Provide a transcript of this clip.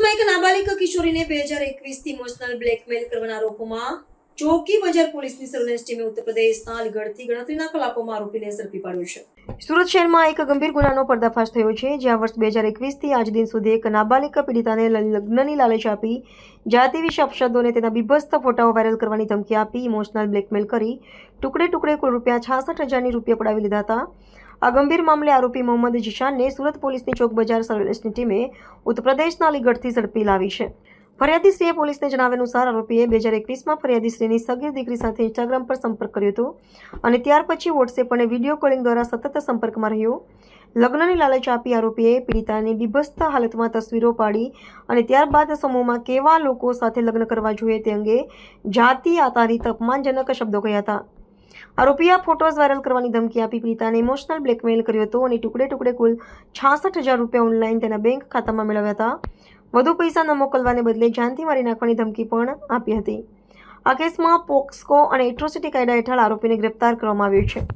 સુરતમાં એક નાબાલિગ કિશોરીને 2021થી emotional blackmail કરવાના આરોપમાં ચોકી બજાર પોલીસની સર્વેલન્સ ટીમે ઉત્તર પ્રદેશના અલીગઢથી ગણતરીના કલાકોમાં આરોપીને ઝડપી પાડ્યો છે। સુરત શહેરમાં એક ગંભીર ગુનાનો પર્દાફાશ થયો છે, જ્યાં વર્ષ 2021થી આજ દિન સુધી એક નાબાલિગ પીડિતાને લગ્નની લાલચ આપી જાતિ વિશે અપશબ્દોને તેના બીભત્સ ફોટાઓ વાયરલ કરવાની ધમકી આપી ઇમોશનલ બ્લેકમેલ કરી ટુકડે કુલ ₹66,000 પડાવી લીધા હતા। આ ગંભીર મામલે આરોપી મોહમ્મદ જીશાનને સુરત પોલીસની ચોક બજાર સર્વેલન્સની ટીમે ઉત્તર પ્રદેશના અલીગઢથી ઝડપી લાવી છે। ફરિયાદીશ્રીએ પોલીસને જણાવ્યા અનુસાર આરોપીએ 2021માં ફરિયાદીશ્રીની સગીર દીકરી સાથે ઇન્સ્ટાગ્રામ પર સંપર્ક કર્યો હતો અને ત્યાર પછી વોટ્સએપ અને વિડીયો કોલિંગ દ્વારા સતત સંપર્કમાં રહ્યો। લગ્નની લાલચ આપી આરોપીએ પીડિતાની બીભત્સ હાલતમાં તસવીરો પાડી અને ત્યારબાદ સમૂહમાં કેવા લોકો સાથે લગ્ન કરવા જોઈએ તે અંગે જાતિ આધારિત અપમાનજનક શબ્દો કહ્યા હતા। આરોપીએ આ ફોટોઝ વાયરલ કરવાની ધમકી આપી પીડિતાને ઇમોશનલ બ્લેકમેલ કર્યો હતો અને ટુકડે કુલ ₹66,000 ઓનલાઈન તેના બેંક ખાતામાં મેળવ્યા હતા। વધુ પૈસા ન મોકલવાને બદલે જાનથી મારી નાખવાની ધમકી પણ આપી હતી। આ કેસમાં પોક્સકો અને એટ્રોસિટી કાયદા હેઠળ આરોપીને ગ્રેપ્તાર કરવામાં આવ્યો છે।